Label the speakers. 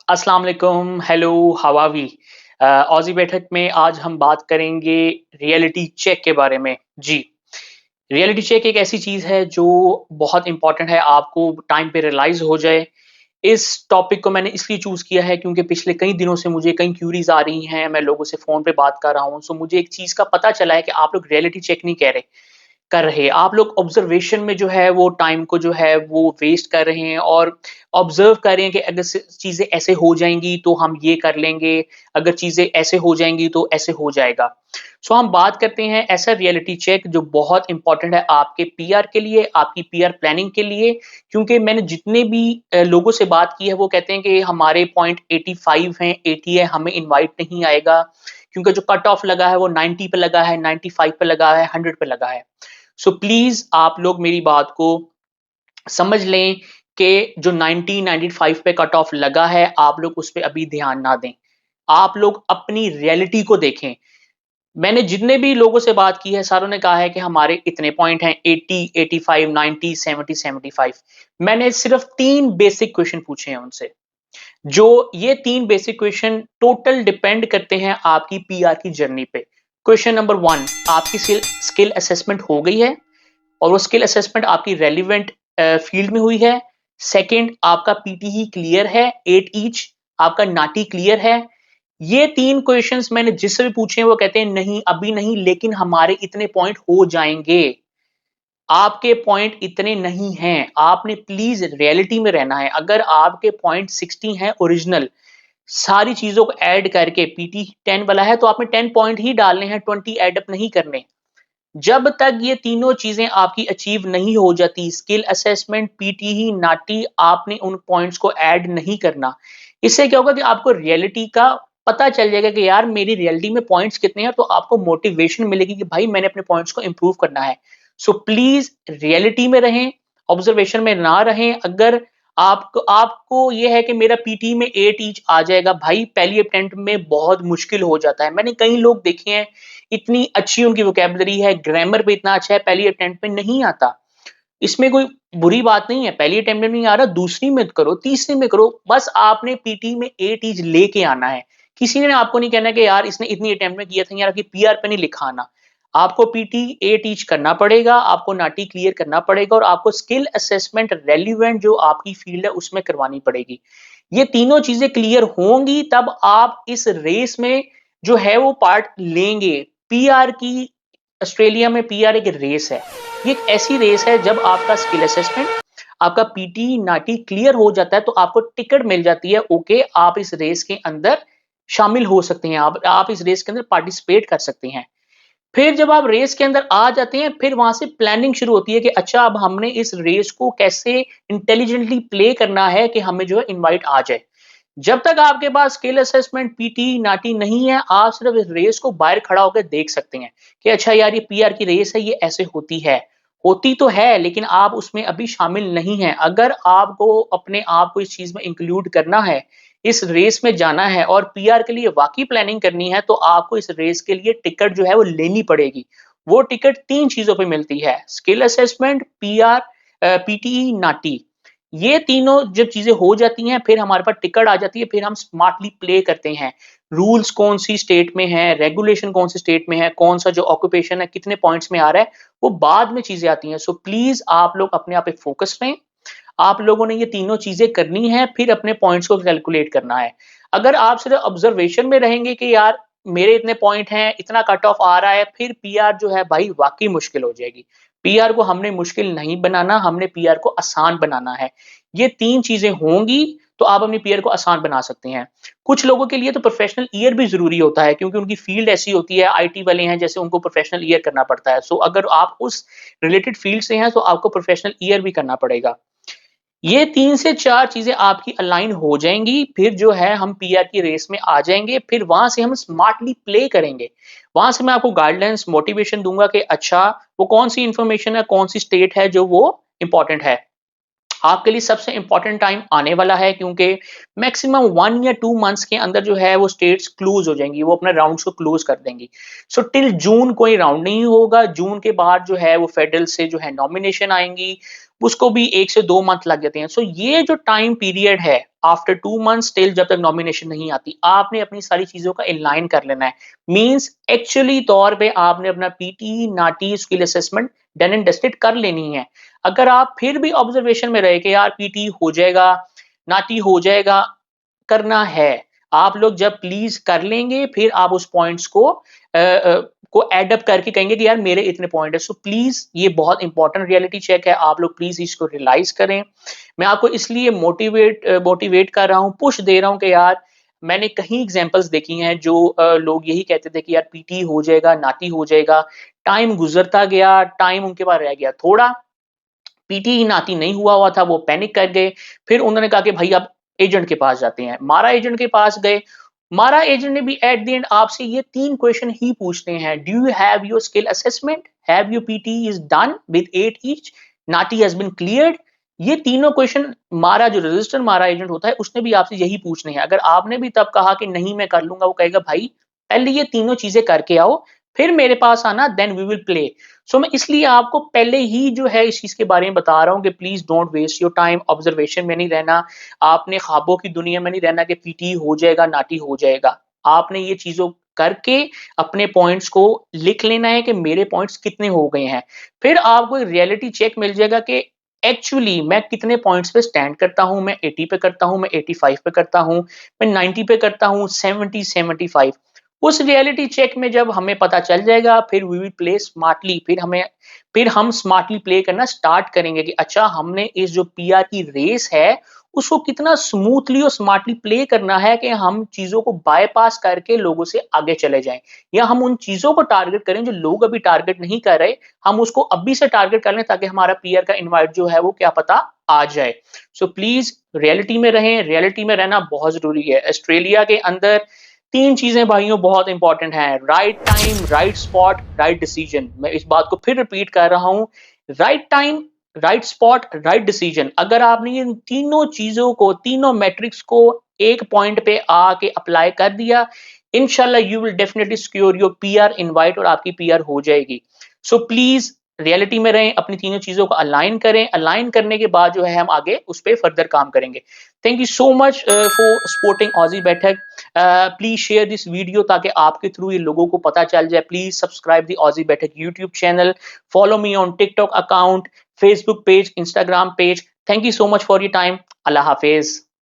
Speaker 1: अस्सलाम वालेकुम, hello, how are we? ऑज़ी बैठक में आज हम बात करेंगे रियलिटी चेक के बारे में। जी, रियलिटी चेक एक ऐसी चीज़ है जो बहुत इम्पोर्टेंट है, आपको टाइम पे रियलाइज़ हो जाए। इस टॉपिक को मैंने इसलिए चूज़ किया है क्योंकि पिछले कई दिनों से मुझे कई क्यूरीज़ आ रही हैं, मैं लोगों से फ़ोन पे बात कर रहा हूँ, सो मुझे एक चीज़ का पता चला है कि आप लोग रियलिटी चेक नहीं कह रहे कर रहे। आप लोग ऑब्ज़र्वेशन में जो है वो टाइम को जो है वो वेस्ट कर रहे हैं और ऑब्ज़र्व कर रहे हैं कि अगर स चीज़ें ऐसे हो जाएँगी तो हम ये कर लेंगे, अगर चीज़ें ऐसे हो जाएँगी तो ऐसे हो जाएगा। सो हम बात करते हैं ऐसा रियलिटी चेक जो बहुत इम्पोर्टेंट है आपके पीआर के लिए, आपकी पीआर प्लानिंग के लिए, क्योंकि मैंने जितने भी लोगों से बात की है वो कहते हैं कि हमारे पॉइंट 85 हैं, 80 है, हमें इनवाइट नहीं आएगा, क्योंकि जो कट ऑफ लगा है वो 90 पे लगा है, 95 पे लगा है, 100 पे लगा है। सो प्लीज़ आप लोग मेरी बात को समझ लें कि जो 90-95 पे कट ऑफ लगा है, आप लोग उस पे अभी ध्यान ना दें। आप लोग अपनी रियलिटी को देखें। मैंने जितने भी लोगों से बात की है, सारों ने कहा है कि हमारे इतने पॉइंट हैं 80, 85, 90, 70, 75। मैंने सिर्फ 3 बेसिक क्वेश्चन पूछे हैं उनसे। जो ये 3 बेसिक क्वेश्चन टोटल डिपेंड करते हैं आपकी पीआर की जर्नी पे। क्वेश्चन नंबर 1, आपकी स्किल असेसमेंट हो गई है? और वो स्किल असेसमेंट आपकी रेलिवेंट फील्ड में हुई है। सेकंड, आपका पीटीई क्लियर है 8 ईच, आपका नाटी क्लियर है। ये 3 क्वेश्चंस मैंने जिससे भी पूछे हैं वो कहते हैं नहीं, अभी नहीं, लेकिन हमारे इतने पॉइंट हो जाएँगे। आपके पॉइंट इतने नहीं हैं, आपने प्लीज़ रियलिटी में रहना है। अगर आपके पॉइंट 60 हैं ओरिजिनल, सारी चीज़ों को ऐड करके पीटी 10 वाला है तो आपने 10 पॉइंट ही डालने हैं, 20 ऐड अप नहीं करने। जब तक ये तीनों चीजें आपकी अचीव नहीं हो जाती, स्किल असेसमेंट, पीटीई, नाटी, आपने उन पॉइंट्स को ऐड नहीं करना। इससे क्या होगा कि आपको रियलिटी का पता चल जाएगा कि यार मेरी रियलिटी में पॉइंट्स कितने हैं, तो आपको मोटिवेशन मिलेगी कि भाई मैंने अपने पॉइंट्स को इंप्रूव करना है। सो प्लीज रियलिटी में रहें, ऑब्जर्वेशन में ना रहें। अगर आपको आपको ये है कि मेरा पीटी में 8 ईच आ जाएगा, भाई पहली अटेम्प्ट में बहुत मुश्किल हो जाता है। मैंने कई लोग देखे हैं, इतनी अच्छी उनकी वोकैब्युलरी है, ग्रामर पे इतना अच्छा है, पहली अटेम्प्ट में नहीं आता। इसमें कोई बुरी बात नहीं है, पहली अटेम्प्ट में नहीं आ रहा, दूसरी में करो, तीसरी में करो, बस आपने पीटी में 8 ईच लेके आना है। किसी ने आपको नहीं कहना कि यार इसने इतनी अटेम्प्ट में किया था, यार आपकी पीआर पे नहीं लिखा आना। आपको पीटी 8 ईच करना पड़ेगा, आपको नाटी क्लियर करना पड़ेगा और आपको स्किल असेसमेंट रेलिवेंट जो आपकी फील्ड है उसमें करवानी पड़ेगी। ये तीनों चीजें क्लियर होंगी तब आप इस रेस में जो है वो पार्ट लेंगे। पीआर की ऑस्ट्रेलिया में पीआर एक रेस है। ये एक ऐसी रेस है जब आपका स्किल असेसमेंट, आपका पीटी, नाटी क्लियर हो जाता है तो आपको टिकट मिल जाती है, ओके आप इस रेस के अंदर शामिल हो सकते हैं, आप इस रेस के अंदर पार्टिसिपेट कर सकते हैं। फिर जब आप रेस के अंदर आ जाते हैं, फिर वहां से प्लानिंग शुरू होती है कि अच्छा अब हमने इस रेस को कैसे इंटेलिजेंटली प्ले करना है कि हमें जो है इनवाइट आ जाए। जब तक आपके पास स्किल असेसमेंट, पीटी, नाटी नहीं है, आप सिर्फ इस रेस को बाहर खड़ा होकर देख सकते हैं कि अच्छा यार ये पीआर की रेस है, ये ऐसे होती है। होती तो है लेकिन आप उसमें अभी शामिल नहीं हैं। अगर आपको अपने आप को इस चीज में इंक्लूड करना है, इस रेस में जाना है और पीआर के लिए वाकई प्लानिंग करनी है, तो आपको इस रेस के लिए टिकट जो है वो लेनी पड़ेगी। वो टिकट 3 चीजों पे मिलती है, स्किल असेसमेंट, पीआर, पीटीई, नाटी। ये तीनों जब चीजें हो जाती हैं, फिर हमारे पास टिकट आ जाती है, फिर हम स्मार्टली प्ले करते हैं। रूल्स कौन सी स्टेट में है, रेगुलेशन कौन सी स्टेट में है, कौन सा जो ऑक्यूपेशन है कितने पॉइंट्स में आ रहा है, वो बाद में चीजें आती हैं। सो प्लीज आप लोग अपने आप पे फोकस रहें। आप लोगों ने ये तीनों चीजें करनी है, फिर अपने पॉइंट्स को कैलकुलेट करना है। अगर आप सिर्फ ऑब्जर्वेशन में रहेंगे कि यार मेरे इतने पॉइंट हैं, इतना कट ऑफ आ रहा है, फिर पीआर जो है भाई वाकई मुश्किल हो जाएगी। पीआर को हमने मुश्किल नहीं बनाना, हमने पीआर को आसान बनाना है। ये 3 चीजें होंगी तो आप अपनी पीआर को आसान बना सकते हैं। कुछ लोगों के लिए तो प्रोफेशनल ईयर भी जरूरी होता है, क्योंकि उनकी फील्ड ऐसी होती है, आईटी वाले हैं जैसे, उनको प्रोफेशनल ईयर करना पड़ता है। सो अगर आप उस रिलेटेड फील्ड से हैं तो आपको प्रोफेशनल ईयर भी करना पड़ेगा। ये 3 से 4 चीज़ें आपकी अलाइन हो जाएँगी, फिर जो है हम पीआर की रेस में आ जाएँगे, फिर वहाँ से हम स्मार्टली प्ले करेंगे। वहाँ से मैं आपको गाइडलाइंस, मोटिवेशन दूँगा कि अच्छा वो कौन-सी इन्फॉर्मेशन है, कौन-सी स्टेट है जो वो इम्पोर्टेंट है। आपके लिए सबसे इम्पोर्टेंट टाइम आने वाला है, क्योंकि मैक्सिमम 1 या 2 मंथ्स के अंदर जो है वो स्टेट्स क्लोज हो जाएंगी, वो अपने राउंड्स को क्लोज कर देंगी। सो टिल जून कोई राउंड नहीं होगा। जून के बाद जो है वो फेडरल से जो है नॉमिनेशन आएंगी, उसको भी 1 से 2 मंथ लग जाते हैं। सो ये जो टाइम पीरियड है आफ्टर 2 मंथ्स टिल जब तक नॉमिनेशन नहीं आती, आपने अपनी सारी चीज़ों का इनलाइन कर लेना है। मीन्स एक्चुअली तौर पे आपने अपना PT, NAATI, skill assessment done and dusted कर लेनी है। अगर आप फिर भी ऑब्जर्वेशन में रहे कि यार पीटी हो जाएगा, नाटी हो जाएगा, करना है। आप लोग जब प्लीज़ कर लेंगे, फिर आप उस पॉइंट्स को एड अप करके कहेंगे कि यार मेरे इतने पॉइंट है। सो प्लीज़ ये बहुत इंपॉर्टेंट रियलिटी चेक है, आप लोग प्लीज़ इसको रियलाइज़ करें। मैं आपको इसलिए मोटिवेट कर रहा हूँ, पुश दे रहा हूँ कि यार मैंने कहीं एग्ज़ाम्पल्स देखी हैं जो लोग यही कहते थे कि यार पीटी हो जाएगा, नाटी हो जाएगा। टाइम गुज़रता गया, टाइम उनके पास रह गया थोड़ा, पीटी नाती नहीं हुआ था, वो पैनिक कर गए। फिर उन्होंने कहा कि भाई अब एजेंट के पास जाते हैं। मारा एजेंट के पास गए। मारा एजेंट ने भी एट द एंड आपसे ये 3 क्वेश्चन ही पूछते हैं। Do you have your skill assessment? Have your PT is done with 8 each? NAATI has been cleared? ये तीनों क्वेश्चन मारा जो रजिस्टर मारा एजेंट होता है उसने भी आपसे यही पूछने हैं। अगर आपने भी तब कहा कि नहीं मैं कर लूँगा, वो कहेगा भाई पहले ये तीनों चीज़ें करके आओ, फिर मेरे पास आना, देन वी विल प्ले। सो मैं इसलिए आपको पहले ही जो है इस चीज़ के बारे में बता रहा हूँ कि please don't waste your time, observation में नहीं रहना, आपने ख्वाबों की दुनिया में नहीं रहना कि पीटी हो जाएगा, नाटी हो जाएगा। आपने ये चीज़ों करके अपने पॉइंट्स को लिख लेना है कि मेरे पॉइंट्स कितने हो गए हैं। फिर आपको एक रियलिटी चेक मिल जाएगा कि एक्चुअली मैं कितने पॉइंट्स पे स्टैंड करता हूँ, मैं 80 पे करता हूँ, मैं 85 पे करता हूँ, मैं 90 पे करता हूँ, 70, 75। उस रियलिटी चेक में जब हमें पता चल जाएगा, फिर वी विल प्ले स्मार्टली। फिर हम स्मार्टली प्ले करना स्टार्ट करेंगे कि अच्छा हमने इस जो पीआर की रेस है उसको कितना स्मूथली और स्मार्टली प्ले करना है कि हम चीजों को बायपास करके लोगों से आगे चले जाएं, या हम उन चीजों को टारगेट करें जो लोग अभी टारगेट नहीं कर रहे, हम उसको अभी से टारगेट कर लें ताकि हमारा पीआर का इनवाइट जो है वो क्या पता आ जाए। सो प्लीज रियलिटी में रहें, रियलिटी में रहना बहुत जरूरी है। ऑस्ट्रेलिया के अंदर 3 चीज़ें भाइयों बहुत इंपॉर्टेंट हैं, right time, right spot, right decision. मैं इस बात को फिर रिपीट कर रहा हूँ, right time, right spot, right decision. अगर आपने इन तीनों चीज़ों को, तीनों मैट्रिक्स को एक पॉइंट पे आके अप्लाई कर दिया, इंशाल्लाह you will definitely secure your PR invite और आपकी पीआर हो जाएगी। सो प्लीज़ रियलिटी में रहें, अपनी तीनों चीज़ों को अलाइन करें, अलाइन करने के बाद जो है हम आगे उस पे फर्दर काम करेंगे। Thank you so much for supporting ऑज़ी बैठक। प्लीज शेयर दिस वीडियो ताकि आपके थ्रू ये लोगों को पता चल जाए। प्लीज सब्सक्राइब द ऑज़ी बैठक YouTube channel, follow me on TikTok account, Facebook page, Instagram page. Thank you so much for your time. Allah Hafiz.